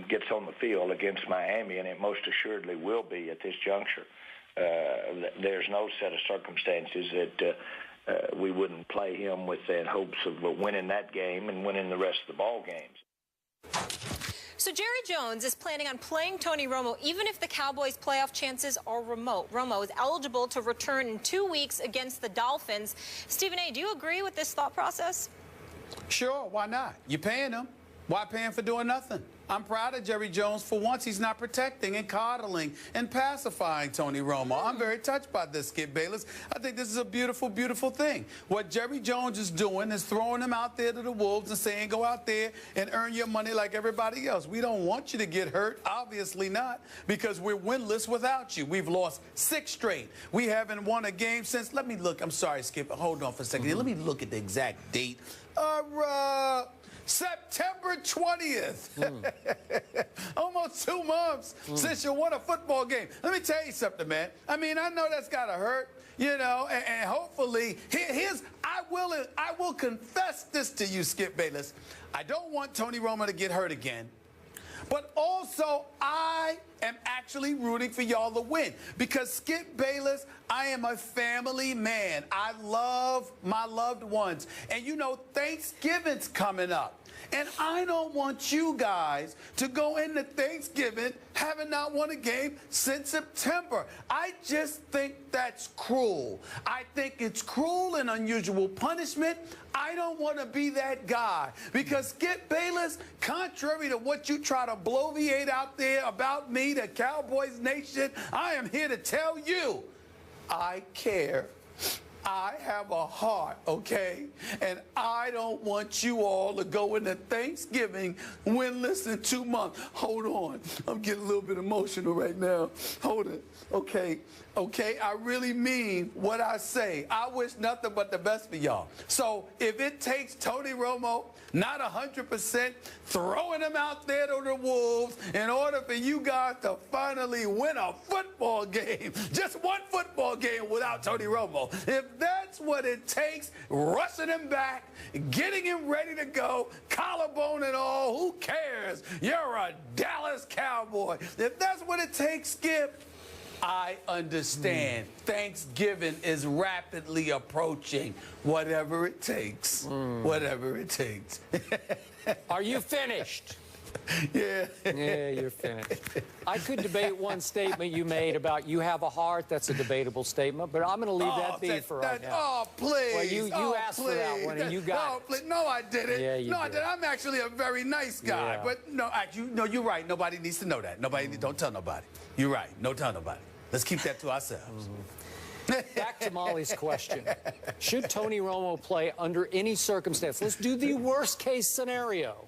gets on the field against Miami, and it most assuredly will be at this juncture, there's no set of circumstances that we wouldn't play him with that hopes of winning that game and winning the rest of the ball games. So Jerry Jones is planning on playing Tony Romo even if the Cowboys' playoff chances are remote. Romo is eligible to return in 2 weeks against the Dolphins. Stephen A., do you agree with this thought process? Sure, why not? You're paying him. Why pay him for doing nothing? I'm proud of Jerry Jones. For once, he's not protecting and coddling and pacifying Tony Romo. I'm very touched by this, Skip Bayless. I think this is a beautiful, beautiful thing. What Jerry Jones is doing is throwing him out there to the wolves and saying, go out there and earn your money like everybody else. We don't want you to get hurt. Obviously not, because we're winless without you. We've lost 6 straight. We haven't won a game since, let me look. I'm sorry, Skip. Hold on for a second. Let me look at the exact date. September 20th. Almost 2 months since you won a football game. Let me tell you something, man. I mean, I know that's got to hurt, you know, and hopefully, I will confess this to you, Skip Bayless. I don't want Tony Romo to get hurt again. But also, I am actually rooting for y'all to win. Because, Skip Bayless, I am a family man. I love my loved ones. And, you know, Thanksgiving's coming up. And I don't want you guys to go into Thanksgiving having not won a game since September. I just think that's cruel. I think it's cruel and unusual punishment. I don't want to be that guy. Because, Skip Bayless, contrary to what you try to bloviate out there about me, the Cowboys Nation, I am here to tell you, I care. I have a heart, okay? And I don't want you all to go into Thanksgiving winless in 2 months. Hold on. I'm getting a little bit emotional right now. Hold it. Okay. Okay, I really mean what I say. I wish nothing but the best for y'all. So if it takes Tony Romo not 100% throwing him out there to the wolves in order for you guys to finally win a football game, just one football game without Tony Romo, if that's what it takes, rushing him back, getting him ready to go, collarbone and all, who cares? You're a Dallas Cowboy. If that's what it takes, Skip, I understand. Thanksgiving is rapidly approaching. Whatever it takes. Whatever it takes. Are you finished? Yeah. Yeah, you're finished. I could debate one statement you made about you have a heart. That's a debatable statement, but I'm going to leave that be for right now. Oh, please. Well, you asked for that one, and you got it. Please. No, I didn't. Yeah, you did. I didn't. I'm actually a very nice guy. Yeah. But, no, you're right. Nobody needs to know that. Don't tell nobody. You're right. Don't tell nobody. Let's keep that to ourselves. Back to Molly's question. Should Tony Romo play under any circumstance? Let's do the worst-case scenario.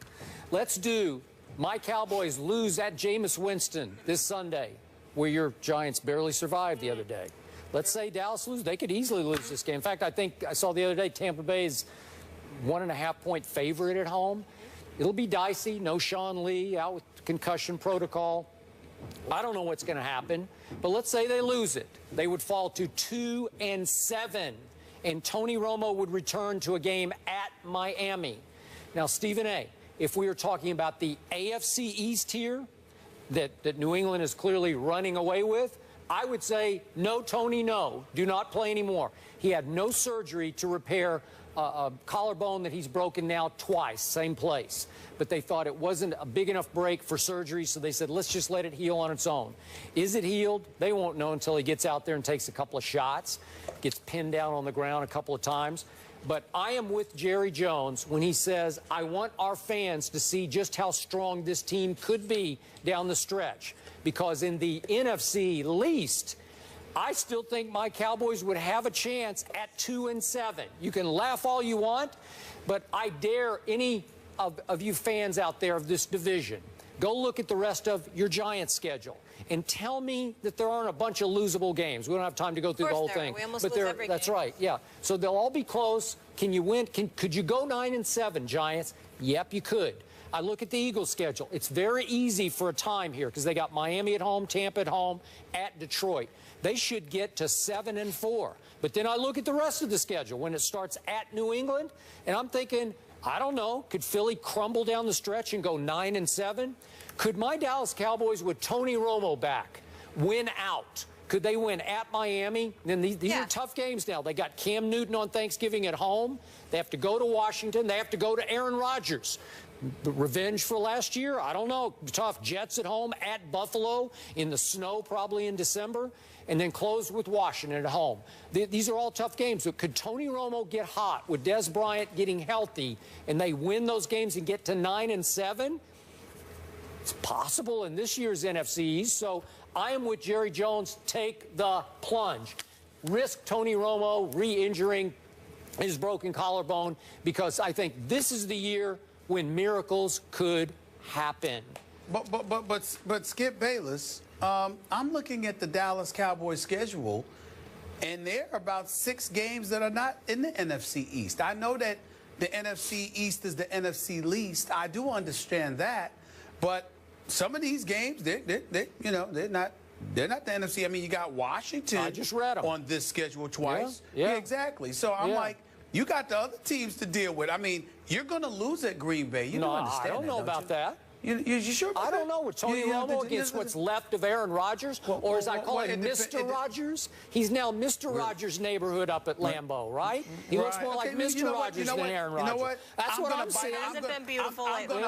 Let's do my Cowboys lose at Jameis Winston this Sunday, where your Giants barely survived the other day. Let's say Dallas loses. They could easily lose this game. In fact, I think I saw the other day Tampa Bay's 1.5-point favorite at home. It'll be dicey. No Sean Lee, out with concussion protocol. I don't know what's going to happen, but let's say they lose it. They would fall to 2-7, and Tony Romo would return to a game at Miami. Now, Stephen A., if we were talking about the AFC East here that New England is clearly running away with, I would say, no, Tony, no. Do not play anymore. He had no surgery to repair a collarbone that he's broken now twice, same place. But they thought it wasn't a big enough break for surgery, so they said, let's just let it heal on its own. Is it healed? They won't know until he gets out there and takes a couple of shots, gets pinned down on the ground a couple of times. But I am with Jerry Jones when he says, I want our fans to see just how strong this team could be down the stretch. Because in the NFC least, I still think my Cowboys would have a chance at 2-7. You can laugh all you want, but I dare any of you fans out there of this division, go look at the rest of your Giants schedule and tell me that there aren't a bunch of losable games. We don't have time to go through the whole thing. We almost lose every That's game. right, yeah. So they'll all be close. Can you win? Could you go 9-7, Giants? Yep, you could. I look at the Eagles' schedule. It's very easy for a time here because they got Miami at home, Tampa at home, at Detroit. They should get to 7-4. But then I look at the rest of the schedule when it starts at New England, and I'm thinking I don't know. Could Philly crumble down the stretch and go 9-7? Could my Dallas Cowboys, with Tony Romo back, win out? Could they win at Miami? And these are tough games now. They got Cam Newton on Thanksgiving at home. They have to go to Washington. They have to go to Aaron Rodgers. Revenge for last year? I don't know. Tough. Jets at home, at Buffalo, in the snow probably in December, and then close with Washington at home. These are all tough games. But could Tony Romo get hot with Des Bryant getting healthy and they win those games and get to 9-7? It's possible in this year's NFC East. So I am with Jerry Jones. Take the plunge. Risk Tony Romo re-injuring his broken collarbone, because I think this is the year when miracles could happen. But Skip Bayless, I'm looking at the Dallas Cowboys schedule, and there are about 6 games that are not in the NFC East. I know that the NFC East is the NFC least. I do understand that, but some of these games, they're not the NFC. I mean, you got Washington. I just read them on this schedule twice. Yeah, exactly. So I'm like, you got the other teams to deal with. I mean, you're going to lose at Green Bay. You don't understand that. I don't know about that. You sure about I don't know. With Tony Romo against what's left of Aaron Rodgers, or as I call him, Mr. Rogers. He's now Mr. Rogers' neighborhood up at Lambeau, right? He looks more like Mr. Rogers than Aaron Rodgers. You know what? That's what I'm saying. Hasn't been beautiful lately.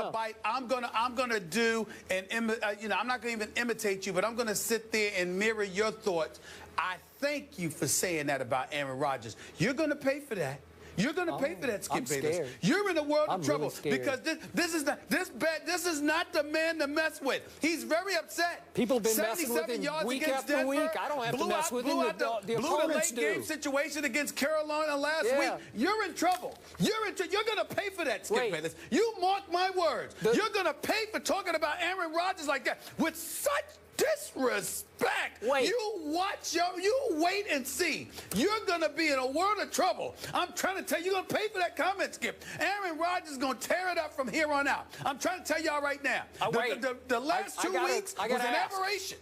I'm gonna do and I'm not gonna even imitate you, but I'm gonna sit there and mirror your thoughts. I thank you for saying that about Aaron Rodgers. You're gonna pay for that. You're going to pay for that, Skip Bayless. You're in a world of trouble because this is not the man to mess with. He's very upset. People have been messing with him week after week. I don't have to mess with him. The opponents do. Late game situation against Carolina last week. You're in trouble. You're going to pay for that, Skip Bayless. You mark my words. You're going to pay for talking about Aaron Rodgers like that with such disrespect. You wait and see. You're going to be in a world of trouble. I'm trying to tell you, you're going to pay for that comment, Skip. Aaron Rodgers is going to tear it up from here on out. I'm trying to tell y'all right now. The last 2 weeks was an aberration.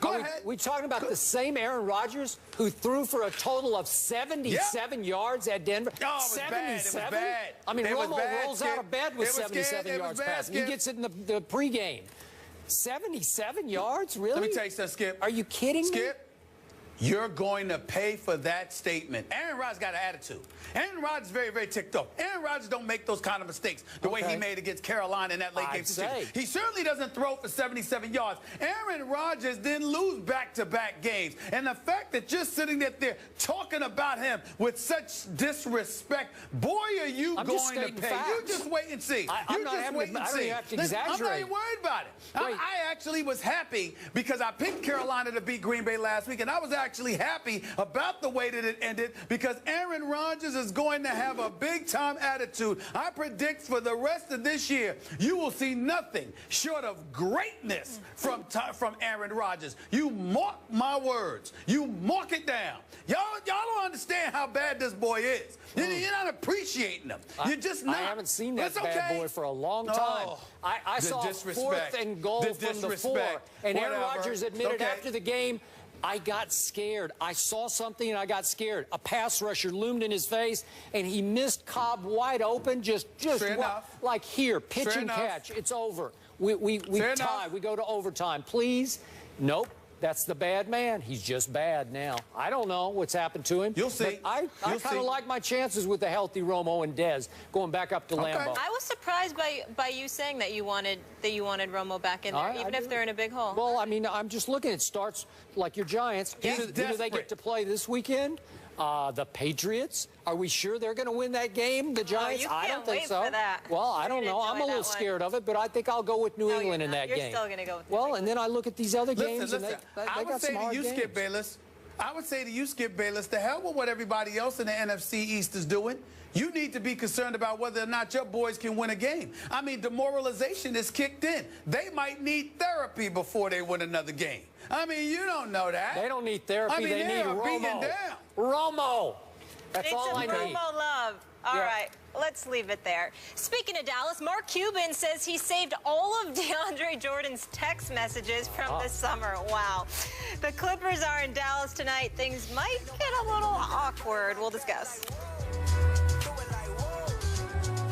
Go ahead. We talking about the same Aaron Rodgers who threw for a total of 77 yards at Denver? Oh, it was 77? Bad. It was bad. I mean, Romo rolls out of bed with 77 yards passing. He gets it in the pregame. 77 yards? Really? Let me tell you something, Skip. Are you kidding me? Skip, you're going to pay for that statement. Aaron Rodgers got an attitude. Aaron Rodgers is very, very ticked off. Aaron Rodgers don't make those kind of mistakes the way he made against Carolina in that late game situation. He certainly doesn't throw for 77 yards. Aaron Rodgers didn't lose back-to-back games. And the fact that you're sitting there talking about him with such disrespect, boy, are you going to pay. Facts. You just wait and see. You just wait and see. Have to exaggerate. I'm not even worried about it. I actually was happy because I picked Carolina to beat Green Bay last week, and I was actually happy about the way that it ended because Aaron Rodgers is going to have a big-time attitude. I predict for the rest of this year, you will see nothing short of greatness from Aaron Rodgers. You mark my words. You mark it down. Y'all don't understand how bad this boy is. You're not appreciating him. You're just not. I haven't seen that bad boy for a long time. I saw 4th and goal from the 4, and Aaron Rodgers admitted after the game, I got scared. I saw something and I got scared. A pass rusher loomed in his face, and he missed Cobb wide open. Just like here, pitch and catch. It's over. We tie. We go to overtime. Please, nope. That's the bad man. He's just bad now. I don't know what's happened to him. You'll see. I kind of like my chances with the healthy Romo and Dez going back up to Lambeau. I was surprised by you saying that you wanted Romo back in there, even if they're in a big hole. Well, I mean, I'm just looking. It starts like your Giants. Who do they get to play this weekend? The Patriots. Are we sure they're going to win that game? The Giants? I don't think so. For that. Well, I don't know. I'm a little scared of it, but I think I'll go with New England in that game. You're still going to go with New England. And then I look at these other games, and they got some hard games. Skip Bayless, I would say to you, Skip Bayless, the hell with what everybody else in the NFC East is doing. You need to be concerned about whether or not your boys can win a game. I mean, demoralization is kicked in. They might need therapy before they win another game. I mean, you don't know that. They don't need therapy. They need Romo. Romo. That's all I need. Romo love. All right, let's leave it there. Speaking of Dallas, Mark Cuban says he saved all of DeAndre Jordan's text messages from the summer. Wow. The Clippers are in Dallas tonight. Things might get a little awkward. We'll discuss.